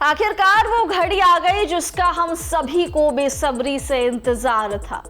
आखिरकार वो घड़ी आ गई जिसका हम सभी को बेसब्री से इंतजार था।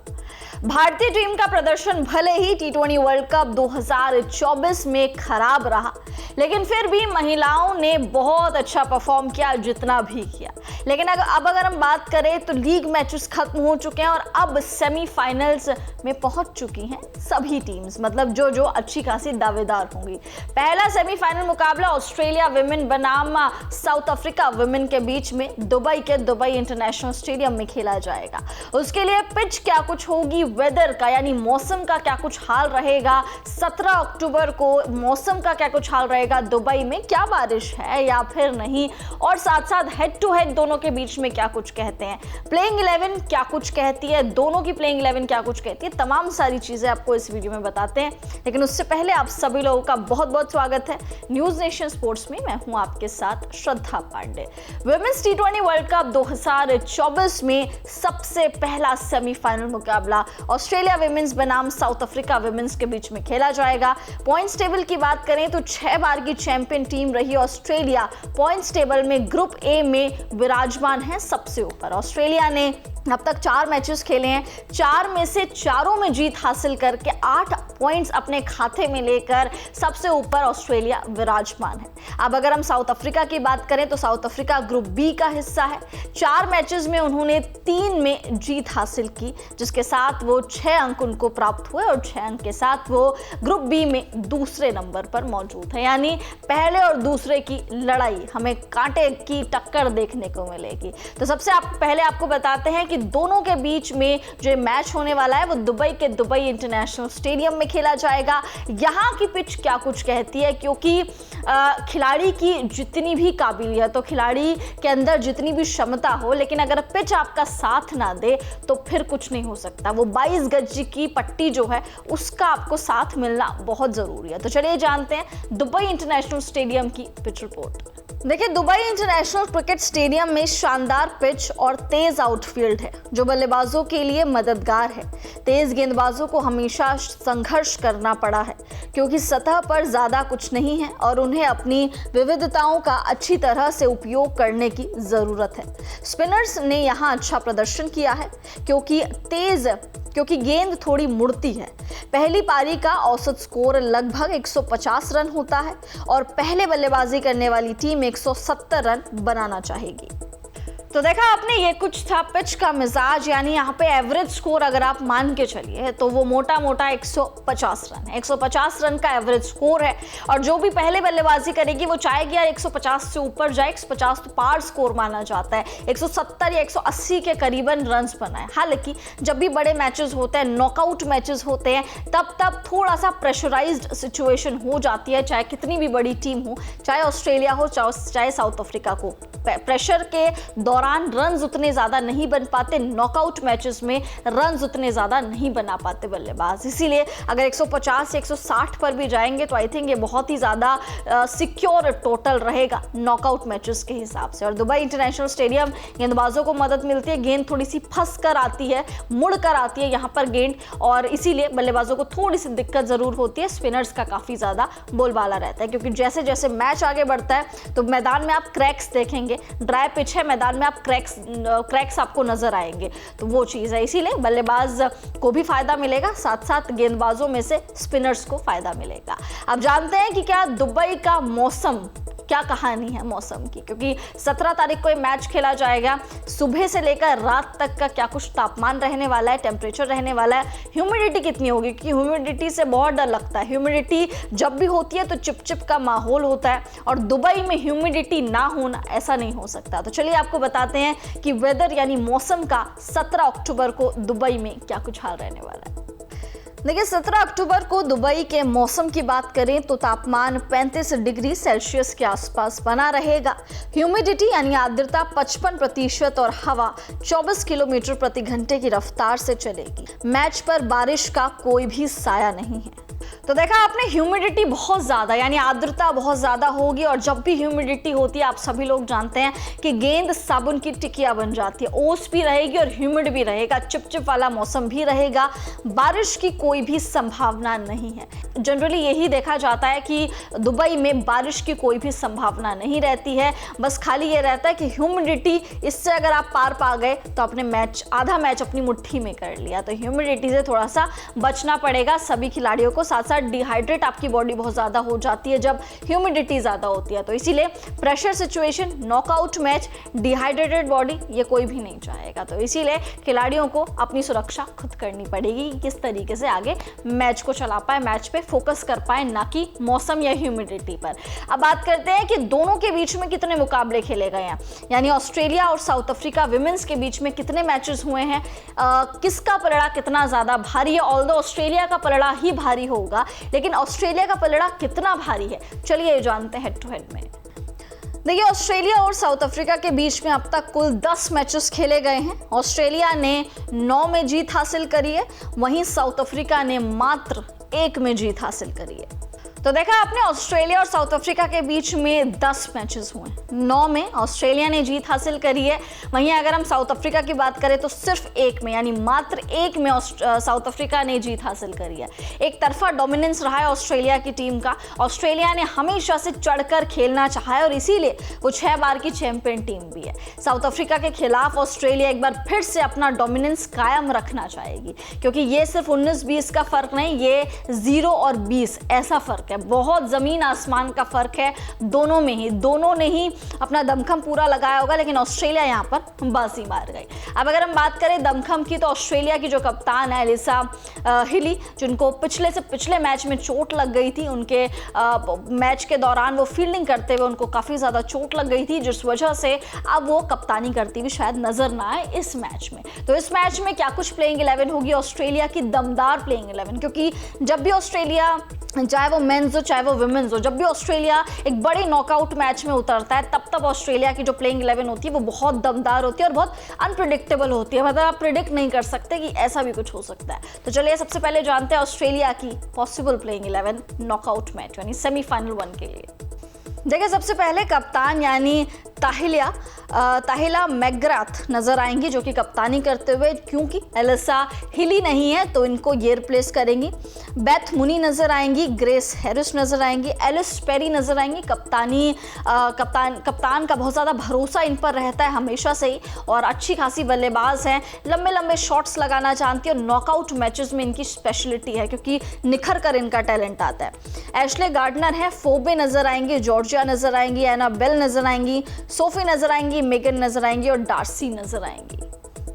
भारतीय टीम का प्रदर्शन भले ही टी20 वर्ल्ड कप 2024 में खराब रहा, लेकिन फिर भी महिलाओं ने बहुत अच्छा परफॉर्म किया, जितना भी किया। लेकिन अब अगर हम बात करें तो लीग मैचेस खत्म हो चुके हैं और अब सेमीफाइनल्स में पहुंच चुकी हैं सभी टीम्स, मतलब जो अच्छी खासी दावेदार होंगी। पहला सेमीफाइनल मुकाबला ऑस्ट्रेलिया विमेन बनाम साउथ अफ्रीका विमेन के बीच में दुबई के दुबई इंटरनेशनल स्टेडियम में खेला जाएगा। उसके लिए पिच क्या कुछ होगी, वेदर का यानी मौसम का क्या कुछ हाल रहेगा, 17 अक्टूबर को मौसम का क्या कुछ हाल रहेगा, दुबई में क्या बारिश है या फिर नहीं, और साथ साथ हेड टू हेड दोनों के बीच में क्या कुछ कहते हैं, प्लेइंग 11 क्या कुछ कहती है, दोनों की प्लेइंग 11 क्या कुछ कहती है, तमाम सारी चीजें आपको इस वीडियो में बताते हैं। लेकिन उससे पहले आप सभी लोगों का बहुत बहुत स्वागत है न्यूज नेशन स्पोर्ट्स में। मैं हूं आपके साथ श्रद्धा पांडे। विमेंस टी20 वर्ल्ड कप 2024 में सबसे पहला सेमीफाइनल मुकाबला ऑस्ट्रेलिया विमेंस बनाम साउथ अफ्रीका विमेंस के बीच में खेला जाएगा। पॉइंट्स टेबल की बात करें तो 6 बार की चैंपियन टीम रही ऑस्ट्रेलिया पॉइंट्स टेबल में ग्रुप ए में विराजमान है सबसे ऊपर। ऑस्ट्रेलिया ने अब तक 4 मैचेस खेले हैं, 4 में से चारों में जीत हासिल करके 8 पॉइंट्स अपने खाते में लेकर सबसे ऊपर ऑस्ट्रेलिया विराजमान है। अब अगर हम साउथ अफ्रीका की बात करें तो साउथ अफ्रीका ग्रुप बी का हिस्सा है। 4 मैचेस में उन्होंने 3 में जीत हासिल की, जिसके साथ वो 6 अंक उनको प्राप्त हुए और 6 अंक के साथ वो ग्रुप बी में दूसरे नंबर पर मौजूद है। यानी पहले और दूसरे की लड़ाई, हमें कांटे की टक्कर देखने को मिलेगी। तो सबसे पहले आपको बताते हैं कि दोनों के बीच में जो मैच होने वाला है वो दुबई के दुबई इंटरनेशनल स्टेडियम में खेला जाएगा। यहाँ की पिच क्या कुछ कहती है, क्योंकि खिलाड़ी की जितनी भी काबिलियत हो, खिलाड़ी के अंदर जितनी भी क्षमता हो, लेकिन अगर पिच आपका साथ ना दे तो फिर कुछ नहीं हो सकता। वो 22 गज की पट्टी जो है उसका आपको साथ मिलना बहुत जरूरी है। तो चलिए जानते हैं दुबई इंटरनेशनल स्टेडियम की पिच रिपोर्ट। देखिए, दुबई इंटरनेशनल क्रिकेट स्टेडियम में शानदार पिच और तेज आउटफील्ड है जो बल्लेबाजों के लिए मददगार है। तेज गेंदबाजों को हमेशा संघर्ष करना पड़ा है क्योंकि सतह पर ज्यादा कुछ नहीं है और उन्हें अपनी विविधताओं का अच्छी तरह से उपयोग करने की जरूरत है। स्पिनर्स ने यहाँ अच्छा प्रदर्शन किया है क्योंकि गेंद थोड़ी मुड़ती है। पहली पारी का औसत स्कोर लगभग 150 रन होता है और पहले बल्लेबाजी करने वाली टीम 170 रन बनाना चाहेगी। तो देखा आपने, ये कुछ था पिच का मिजाज, यानी यहाँ पे एवरेज स्कोर अगर आप मान के चलिए तो वो मोटा 150 रन है। 150 रन का एवरेज स्कोर है और जो भी पहले बल्लेबाजी करेगी वो चाहेगी यार 150 से ऊपर जाए। 150 तो पार स्कोर माना जाता है, 170 या 180 के करीबन रन्स बनाए। हालांकि जब भी बड़े मैचेस होते हैं, नॉकआउट मैचेस होते हैं, तब थोड़ा सा प्रेशराइज्ड सिचुएशन हो जाती है, चाहे कितनी भी बड़ी टीम हो, चाहे ऑस्ट्रेलिया हो चाहे साउथ अफ्रीका को। प्रेशर के दौरान रन्स उतने ज्यादा नहीं बन पाते, नॉकआउट मैचेस में रन्स उतने ज्यादा नहीं बना पाते बल्लेबाज। इसीलिए अगर 150 से 160 पर भी जाएंगे तो आई थिंक ये बहुत ही ज्यादा सिक्योर टोटल रहेगा नॉकआउट मैचेस के हिसाब से। और दुबई इंटरनेशनल स्टेडियम गेंदबाजों को मदद मिलती है, गेंद थोड़ी सी फंस कर आती है, मुड़ कर आती है यहाँ पर गेंद, और इसीलिए बल्लेबाजों को थोड़ी सी दिक्कत जरूर होती है। स्पिनर्स का काफी ज्यादा बोलबाला रहता है क्योंकि जैसे जैसे मैच आगे बढ़ता है तो मैदान में आप क्रैक्स देखेंगे। ड्राई पिच है, मैदान में आप क्रैक्स आपको नजर आएंगे, तो वो चीज है। इसीलिए बल्लेबाज को भी फायदा मिलेगा, साथ साथ गेंदबाजों में से स्पिनर्स को फायदा मिलेगा। अब जानते हैं कि क्या दुबई का मौसम, क्या कहानी है मौसम की, क्योंकि 17 तारीख को ये मैच खेला जाएगा। सुबह से लेकर रात तक का क्या कुछ तापमान रहने वाला है, टेम्परेचर रहने वाला है, ह्यूमिडिटी कितनी होगी, क्योंकि ह्यूमिडिटी से बहुत डर लगता है। ह्यूमिडिटी जब भी होती है तो चिपचिप का माहौल होता है और दुबई में ह्यूमिडिटी ना होना, ऐसा नहीं हो सकता। तो चलिए आपको बताते हैं कि वेदर यानी मौसम का 17 अक्टूबर को दुबई में क्या कुछ हाल रहने वाला है। देखिए, 17 अक्टूबर को दुबई के मौसम की बात करें तो तापमान 35 डिग्री सेल्सियस के आसपास बना रहेगा। ह्यूमिडिटी यानी आर्द्रता 55% और हवा 24 किलोमीटर प्रति घंटे की रफ्तार से चलेगी। मैच पर बारिश का कोई भी साया नहीं है। तो देखा आपने, ह्यूमिडिटी बहुत ज़्यादा यानी आर्द्रता बहुत ज़्यादा होगी, और जब भी ह्यूमिडिटी होती है आप सभी लोग जानते हैं कि गेंद साबुन की टिकिया बन जाती है। ओस भी रहेगी और ह्यूमिड भी रहेगा, चिपचिप वाला मौसम भी रहेगा, बारिश की कोई भी संभावना नहीं है। जनरली यही देखा जाता है कि दुबई में बारिश की कोई भी संभावना नहीं रहती है, बस खाली ये रहता है कि ह्यूमिडिटी, इससे अगर आप पार पा गए तो आपने आधा मैच अपनी मुट्ठी में कर लिया। तो ह्यूमिडिटी से थोड़ा सा बचना पड़ेगा सभी खिलाड़ियों को। साथ साथ डिहाइड्रेट आपकी बॉडी बहुत ज़्यादा हो जाती है जब ह्यूमिडिटी ज़्यादा होती है, तो इसीलिए pressure situation, knockout match, dehydrated body, ये कोई भी नहीं चाहेगा। तो इसीलिए खिलाड़ियों को अपनी सुरक्षा खुद करनी पड़ेगी कि किस तरीके से आगे मैच को चला पाए, मैच पे फोकस कर पाए, ना कि मौसम या ह्यूमिडिटी पर। अब बात करते हैं कि दोनों के बीच में कितने मुकाबले खेले गए हैं, यानी ऑस्ट्रेलिया और साउथ अफ्रीका विमेंस के बीच में कितने मैचेस हुए हैं, किसका पलड़ा कितना ज़्यादा भारी है। ऑल्दो ऑस्ट्रेलिया का पलड़ा ही भारी होगा, लेकिन ऑस्ट्रेलिया का पलड़ा कितना भारी है, चलिए जानते हैं हेड टू हेड में। देखिए, ऑस्ट्रेलिया और साउथ अफ्रीका के बीच में अब तक कुल 10 मैचेस खेले गए हैं। ऑस्ट्रेलिया ने 9 में जीत हासिल करी है, वहीं साउथ अफ्रीका ने मात्र 1 में जीत हासिल करी है। तो देखा आपने, ऑस्ट्रेलिया और साउथ अफ्रीका के बीच में 10 मैचेस हुए, 9 में ऑस्ट्रेलिया ने जीत हासिल करी है। वहीं अगर हम साउथ अफ्रीका की बात करें तो सिर्फ 1 में, यानी मात्र 1 में साउथ अफ्रीका ने जीत हासिल करी है। एक तरफा डोमिनेंस रहा है ऑस्ट्रेलिया की टीम का। ऑस्ट्रेलिया ने हमेशा से चढ़कर खेलना चाहा है और इसीलिए वो 6 बार की चैंपियन टीम भी है। साउथ अफ्रीका के खिलाफ ऑस्ट्रेलिया एक बार फिर से अपना डोमिनेंस कायम रखना चाहेगी, क्योंकि ये सिर्फ 19-20 का फर्क नहीं, ये 0 और 20 ऐसा फर्क है। बहुत जमीन आसमान का फर्क है दोनों में ही। दोनों ने ही अपना दमखम पूरा लगाया होगा, लेकिन ऑस्ट्रेलिया यहाँ पर बाजी मार गई। अब अगर हम बात करें दमखम की, तो ऑस्ट्रेलिया की जो कप्तान है एलिसा हिली, जिनको पिछले मैच में चोट लग गई थी, उनके मैच के दौरान वो फील्डिंग करते हुए उनको काफ़ी ज़्यादा चोट लग गई थी, जिस वजह से अब वो कप्तानी करती हुई शायद नजर ना आए इस मैच में। तो इस मैच में क्या कुछ प्लेइंग 11 होगी ऑस्ट्रेलिया की, दमदार प्लेइंग 11, क्योंकि जब भी ऑस्ट्रेलिया, चाहे वो मेंस हो चाहे वो विमेंस हो, जब भी ऑस्ट्रेलिया एक बड़े नॉकआउट मैच में उतरता है तब ऑस्ट्रेलिया की जो प्लेइंग 11 होती है वो बहुत दमदार होती है और बहुत अनप्रिडिक्टेबल होती है। मतलब आप प्रिडिक्ट नहीं कर सकते कि ऐसा भी कुछ हो सकता है। तो चलिए सबसे पहले जानते हैं ऑस्ट्रेलिया की पॉसिबल प्लेइंग 11 नॉकआउट मैच यानी सेमीफाइनल 1 के लिए। देखिए, सबसे पहले कप्तान यानी ताहिला मैकग्राथ नजर आएंगी, जो कि कप्तानी करते हुए, क्योंकि एलिसा हिली नहीं है तो इनको ये रिप्लेस करेंगी। बेथ मुनी नजर आएंगी, ग्रेस हैरिस नजर आएंगी, एलिस पेरी नजर आएंगी। कप्तान का बहुत ज़्यादा भरोसा इन पर रहता है हमेशा से ही, और अच्छी खासी बल्लेबाज हैं, लंबे लंबे शॉट्स लगाना जानती है, और नॉकआउट मैचेस में इनकी स्पेशलिटी है क्योंकि निखर कर इनका टैलेंट आता है। एशले गार्डनर है, फोबे नजर आएंगे, जॉर्जिया नजर आएंगी, एनाबेल नजर आएंगी, सोफी नजर आएंगी, मेगन नजर आएंगी और डार्सी नजर आएंगी।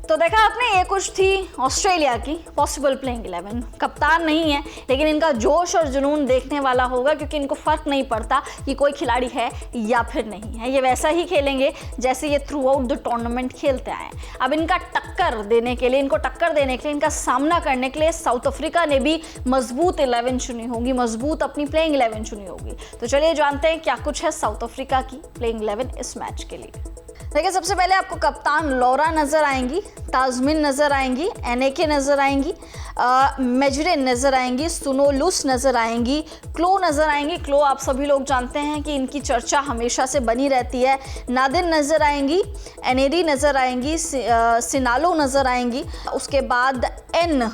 तो देखा आपने, ये कुछ थी ऑस्ट्रेलिया की पॉसिबल प्लेइंग 11। कप्तान नहीं है, लेकिन इनका जोश और जुनून देखने वाला होगा, क्योंकि इनको फर्क नहीं पड़ता कि कोई खिलाड़ी है या फिर नहीं है। ये वैसा ही खेलेंगे जैसे ये थ्रू आउट द टूर्नामेंट खेलते आए। अब इनका टक्कर देने के लिए, इनका सामना करने के लिए साउथ अफ्रीका ने भी मजबूत 11 चुनी होगी, मजबूत अपनी प्लेइंग 11 चुनी होगी। तो चलिए जानते हैं क्या कुछ है साउथ अफ्रीका की प्लेइंग 11 इस मैच के लिए। देखिए, सबसे पहले आपको कप्तान लौरा नजर आएंगी, ताजमिन नजर आएंगी, एनेके नजर आएंगी, मेजरे नजर आएंगी, सुनोलुस नजर आएंगी, क्लो नजर आएंगी। क्लो आप सभी लोग जानते हैं कि इनकी चर्चा हमेशा से बनी रहती है। नादिन नजर आएंगी, एनेरी नजर आएंगी, सिनालो नजर आएंगी, उसके बाद एम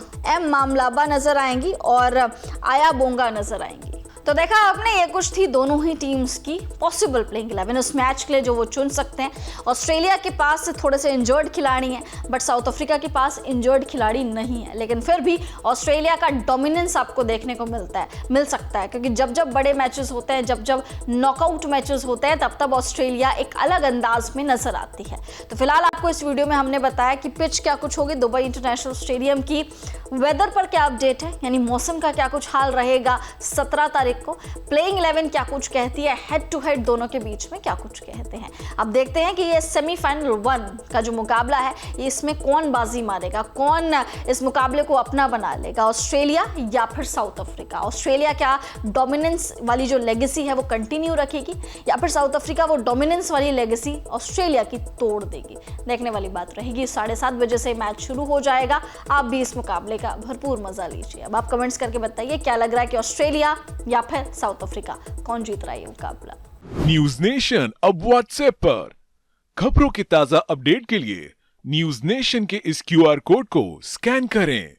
मामलाबा नजर आएंगी और आया बोंगा नजर आएंगी। तो देखा आपने, ये कुछ थी दोनों ही टीम्स की पॉसिबल प्लेइंग 11 उस मैच के लिए जो वो चुन सकते हैं। ऑस्ट्रेलिया के पास थोड़े से इंजर्ड खिलाड़ी हैं, बट साउथ अफ्रीका के पास इंजर्ड खिलाड़ी नहीं है, लेकिन फिर भी ऑस्ट्रेलिया का डोमिनेंस आपको देखने को मिल सकता है, क्योंकि जब बड़े मैचेस होते हैं, जब नॉकआउट मैचेस होते हैं, तब ऑस्ट्रेलिया एक अलग अंदाज में नजर आती है। तो फिलहाल आपको इस वीडियो में हमने बताया कि पिच क्या कुछ होगी दुबई इंटरनेशनल स्टेडियम की, वेदर पर क्या अपडेट है, यानी मौसम का क्या कुछ हाल रहेगा 17 तारीख तारीख को। प्लेइंग 11 क्या कुछ कहती है, हेड टू हेड दोनों के बीच में क्या कुछ कहते हैं। अब देखते हैं कि ये सेमीफाइनल 1 का जो मुकाबला है, इसमें कौन बाजी मारेगा, कौन इस मुकाबले को अपना बना लेगा, ऑस्ट्रेलिया या फिर साउथ अफ्रीका। ऑस्ट्रेलिया क्या डोमिनेंस वाली जो लेगेसी है वो कंटिन्यू रखेगी, या फिर साउथ अफ्रीका वो डोमिनेंस वाली लेगेसी ऑस्ट्रेलिया की तोड़ देगी। देखने वाली बात रहेगी। 7:30 बजे से मैच शुरू हो जाएगा। आप भी इस मुकाबले का भरपूर मजा लीजिए। अब आप कमेंट्स करके बताइए क्या लग रहा है कि ऑस्ट्रेलिया या फिर साउथ अफ्रीका, कौन जीत रहा है ये मुकाबला। न्यूज नेशन अब व्हाट्सएप पर खबरों के ताजा अपडेट के लिए न्यूज नेशन के इस QR कोड को स्कैन करें।